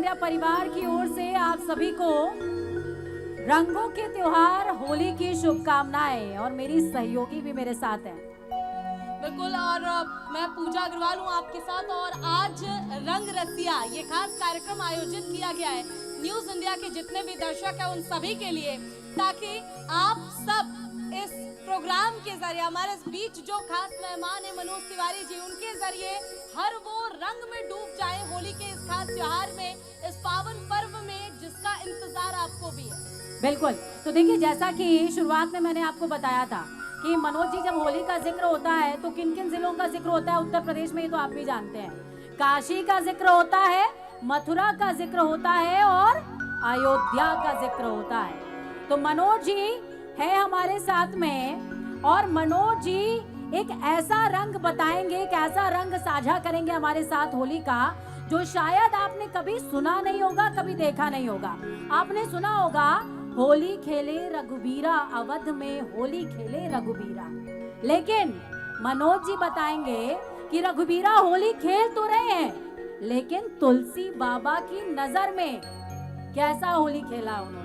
India परिवार की ओर से आप सभी को रंगों के त्योहार होली की शुभकामनाएं। और मेरी सहयोगी भी मेरे साथ हैं। बिल्कुल, और मैं पूजा अग्रवाल हूँ आपके साथ। और आज रंग रसिया ये खास कार्यक्रम आयोजित किया गया है न्यूज इंडिया के जितने भी दर्शक हैं उन सभी के लिए, ताकि आप सब इस प्रोग्राम के जरिए, हमारे बीच जो खास मेहमान है मनोज तिवारी जी, उनके जरिए हर वो रंग में डूब जाए होली के इस खास त्योहार में, इस पावन पर्व में जिसका इंतजार आपको भी है। बिल्कुल, तो देखिए जैसा कि शुरुआत में मैंने आपको बताया था कि मनोज जी जब होली का जिक्र होता है तो किन किन जिलों का जिक्र होता है उत्तर प्रदेश में, ये तो आप भी जानते हैं। काशी का जिक्र होता है, मथुरा का जिक्र होता है और अयोध्या का जिक्र होता है। तो मनोज जी है हमारे साथ में और मनोज जी एक ऐसा रंग बताएंगे, एक ऐसा रंग साझा करेंगे हमारे साथ होली का, जो शायद आपने कभी सुना नहीं होगा, कभी देखा नहीं होगा। आपने सुना होगा होली खेले रघुबीरा, अवध में होली खेले रघुबीरा, लेकिन मनोज जी बताएंगे कि रघुबीरा होली खेल तो रहे हैं, लेकिन तुलसी बाबा की नजर में कैसा होली खेला उन्होंने।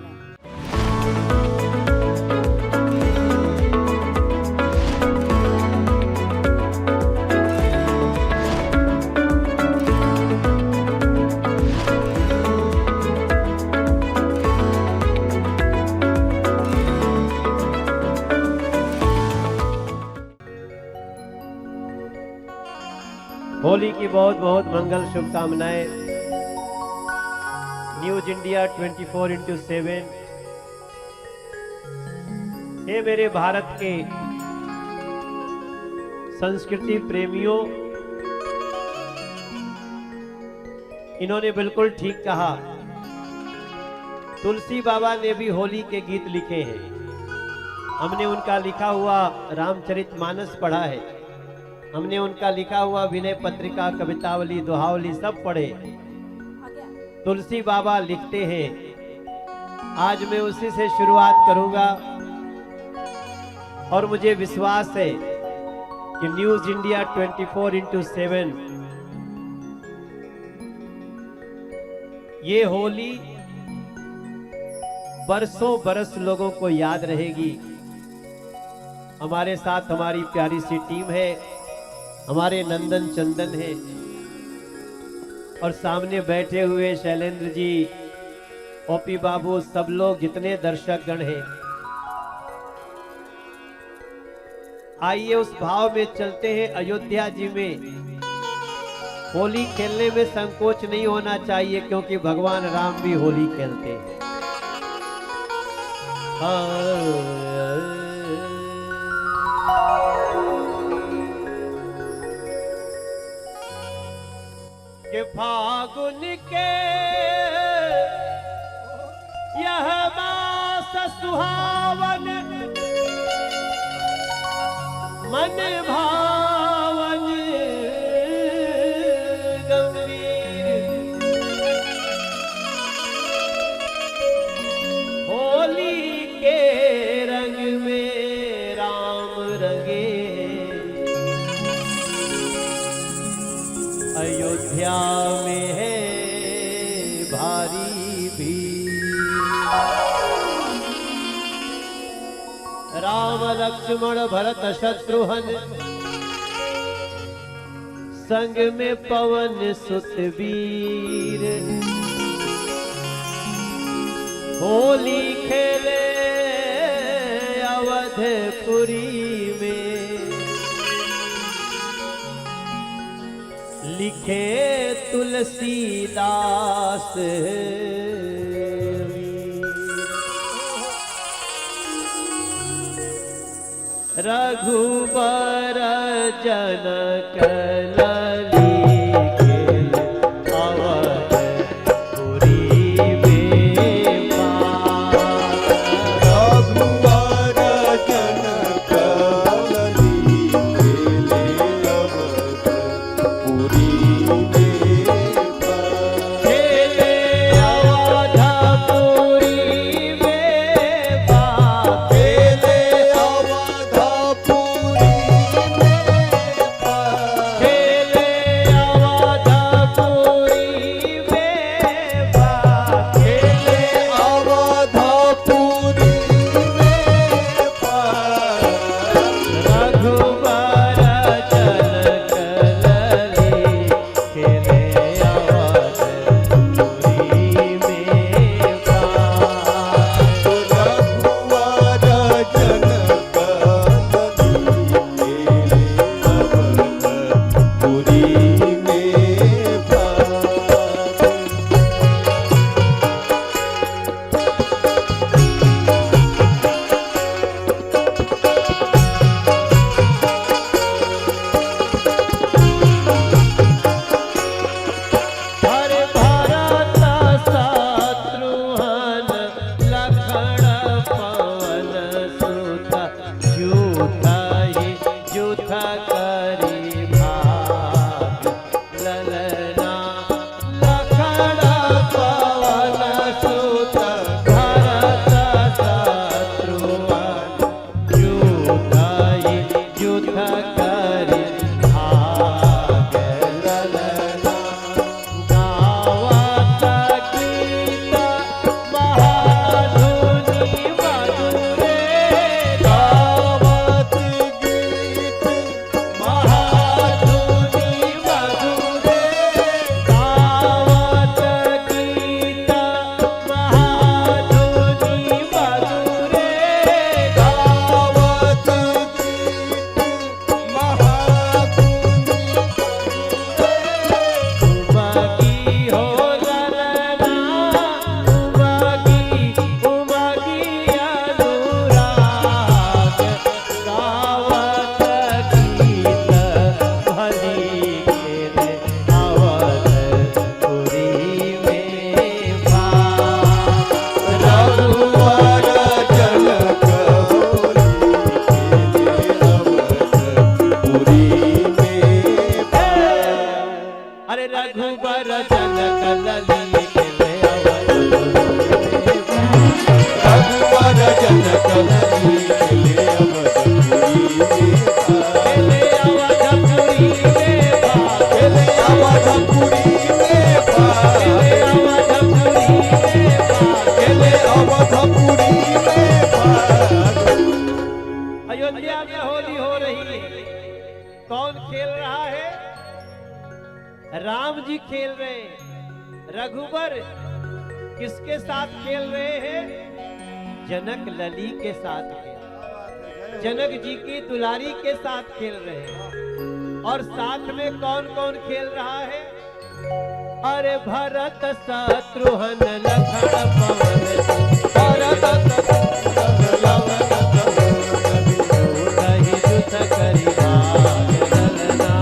होली की बहुत बहुत मंगल शुभकामनाएं। News India 24x7। हे मेरे भारत के संस्कृति प्रेमियों, इन्होंने बिल्कुल ठीक कहा। तुलसी बाबा ने भी होली के गीत लिखे हैं। हमने उनका लिखा हुआ रामचरितमानस पढ़ा है, हमने उनका लिखा हुआ विनय पत्रिका, कवितावली, दोहावली सब पढ़े। तुलसी बाबा लिखते हैं, आज मैं उसी से शुरुआत करूंगा। और मुझे विश्वास है कि न्यूज इंडिया 24x7 ये होली बरसों बरस लोगों को याद रहेगी। हमारे साथ हमारी प्यारी सी टीम है, हमारे नंदन चंदन है और सामने बैठे हुए शैलेंद्र जी, ओपी बाबू, सब लोग जितने दर्शक गण हैं। आइए उस भाव में चलते हैं। अयोध्या जी में होली खेलने में संकोच नहीं होना चाहिए, क्योंकि भगवान राम भी होली खेलते हैं। के फागुन के यह मास सुहावन, मन भावन गंभीर, होली के रंग में राम रंगे, अयोध्या में है भारी भीड़। राम लक्ष्मण भरत शत्रुघ्न, संग में पवन सुत वीर, होली खेले अवधपुरी में, लिखे तुलसीदास। रघुबर जनक लली खेले अवधपुरी में रघुवर जनक लली खेले अवधपुरी में खेले अवधपुरी में खेले अवधपुरी में खेले अवधपुरी में खेले अवधपुरी में अयोध्या में होली हो रही है। कौन खेल रहा है? राम जी खेल रहे हैं। रघुवर किसके साथ खेल रहे हैं? जनक लली के साथ खेल, जनक जी की दुलारी के साथ खेल रहे हैं। और साथ में कौन कौन खेल रहा है? अरे भरत शत्रुघ्न लक्ष्मण पवन भरत कहि युद्ध करि भाग ललना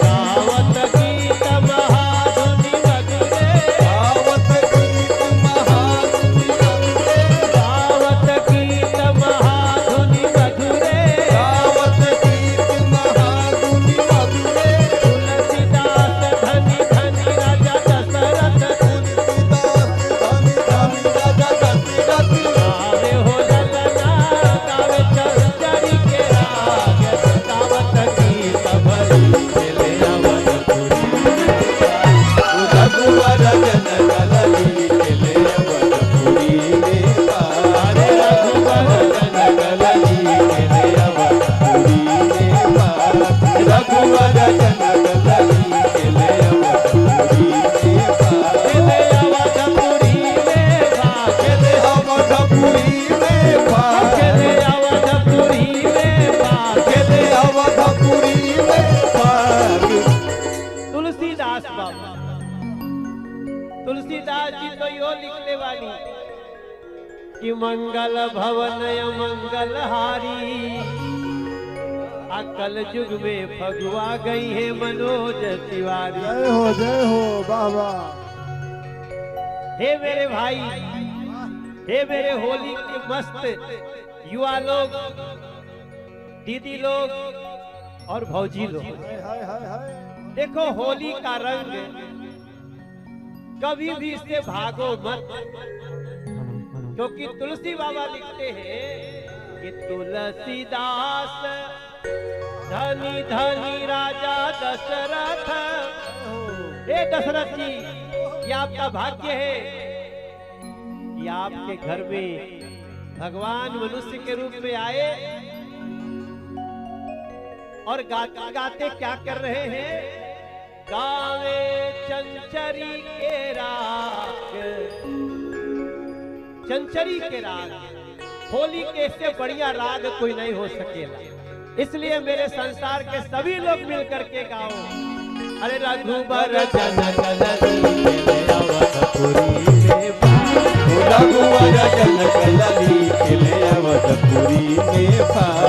गावत गीत महाधुनि मधुरे आवत गीत महाधुनि मधुरे गावत गीत महाधुनि मधुरे आवत गीत महाधुनि मधुरे तुलसीदास धनि धनि राजा दशरथ गावे हो ललना गावे चंचरी के राग गावत गीत भरी खेले अवधपुरी रघुवर जनक लली खेले अवधपुरी में अरे रघुवर जनक लली खेले अवधपुरी में रघुवर जनक लली खेले अवधपुरी में खेले अवधपुरी में खेले अवधपुरी में खेले अवधपुरी में खेले अवधपुरी में तुलसीदास बाबा, तुलसीदास जी तो यो लिखने वाली कि मंगल भवन मंगल हारी अकल युग में फगुआ गई है मनोज तिवारी। जय हो बाबा हे मेरे भाई, हे मेरे होली के मस्त युवा लोग, दीदी लोग और भौजी लोग, देखो होली का रंग कभी भी इससे भागो मत, क्योंकि तुलसी बाबा लिखते हैं कि तुलसीदास धनी धनी राजा दशरथ। हे दशरथ जी, ये आपका भाग्य है कि आपके घर में भगवान मनुष्य के रूप में आए और गाते गाते क्या कर रहे हैं? गावे चंचरी के राग, चंचरी के राग। होली के इससे बढ़िया राग कोई नहीं हो सकेगा, इसलिए मेरे संसार के सभी लोग मिल करके गाओ। अरे रघुबर जनक लली खेले अवधपुरी में रघुवर जनक लली खेले अवधपुरी में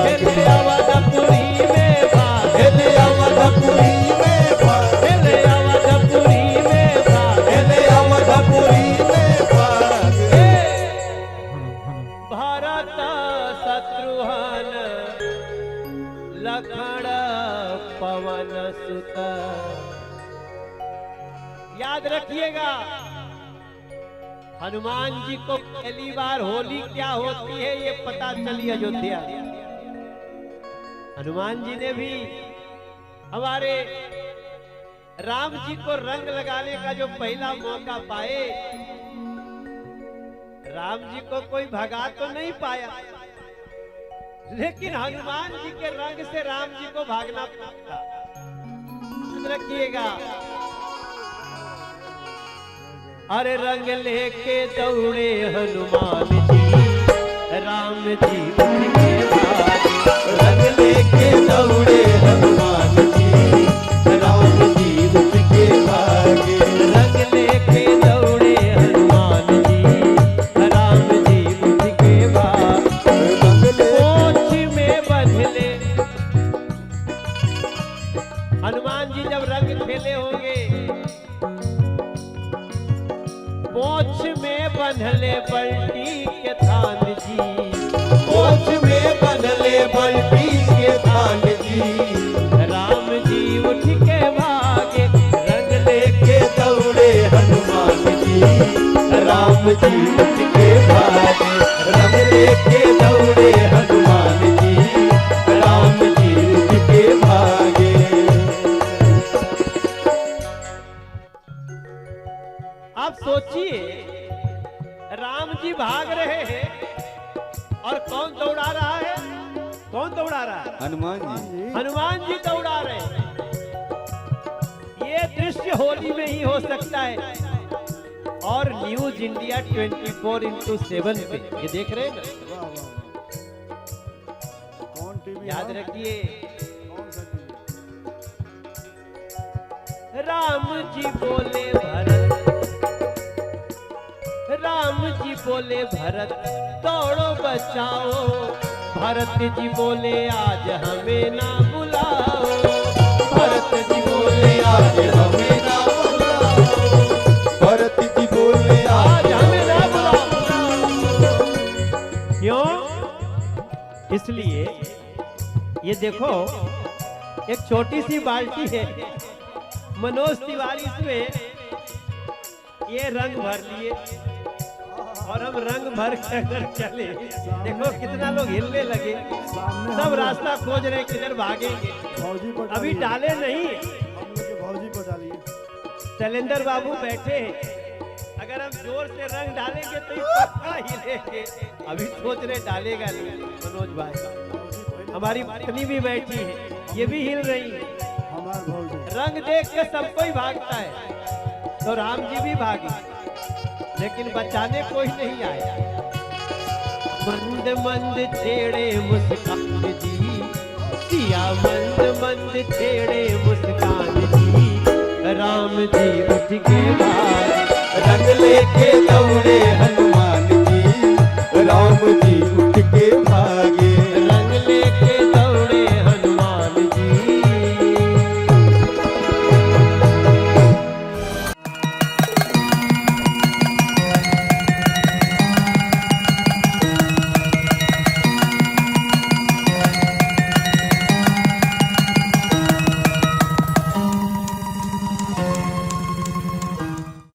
खेले अवधपुरी में खेले अवधपुरी में खेले अवधपुरी में खेले अवधपुरी में भरत शत्रुघ्न लक्ष्मण पवन सुत। याद रखिएगा, हनुमान जी को पहली बार होली क्या होती है ये पता चली अयोध्या। हनुमान जी ने भी हमारे राम जी को रंग लगाने का जो पहला मौका पाए, राम जी को कोई भगा तो नहीं पाया, लेकिन हनुमान जी के रंग से राम जी को भागना पड़ता। याद रखिएगा, अरे रंग लेके दौड़े हनुमान जी, राम जी उनके भागे। रंग लेके दौड़े हनुमान जी, राम जी उनके भागे। रंग लेके दौड़े हनुमान जी, राम जी उनके भागे। पोंछ में बंध ले, हनुमान जी जब रंग खेले होंगे, पोंछ में बंधले बल्टी के थान जी, पोंछ में बंधले बल्टी के थान जी, राम जी उठ के राम जी उठ के भागे, रंग लेके दौड़े हनुमान जी, राम जी उठ के भागे। आप सोचिए, राम जी भाग रहे हैं और कौन दौड़ा रहा है? कौन दौड़ा रहा है? हनुमान जी। हनुमान जी दौड़ा रहे हैं। ये दृश्य होली में ही हो सकता है। और न्यूज इंडिया 24x7 पे ये देख रहे हैं ना, कौन टीवी? याद रखिए, कौन सा टीवी? राम जी बोले भरत, राम जी बोले भरत दौड़ो बचाओ, भरत जी बोले आज हमें ना बुलाओ, भरत जी बोले आज हमें ना बुलाओ, भरत जी बोले आज हमें ना बुलाओ। क्यों? इसलिए ये देखो, एक छोटी सी बाल्टी है, मनोज तिवारी इसमें ये रंग भर लिए और हम रंग भर के अगर चले, देखो कितना लोग हिलने लगे, सब रास्ता खोज रहे किधर भागेंगे। फौजी पर अभी डालिए। डाले नहीं, हम लोग के फौजी पर डालिए। शैलेंद्र बाबू बैठे हैं, अगर हम जोर से रंग डालेंगे तो ये पक्का हिलेंगे। अभी सोच रहे डालेगा नहीं मनोज भाई, फौजी पहले हमारी पत्नी भी बैठी है, ये भी हिल रही है। हमारे फौजी। रंग देख के सबको ही भागता है, तो राम जी भी भागे, लेकिन बचाने कोई नहीं आया। मंद मंद छेड़े मुस्कान जी, सिया मंद मंद छेड़े मुस्कान जी, राम जी उठ के भागे, रंग लेके दौड़े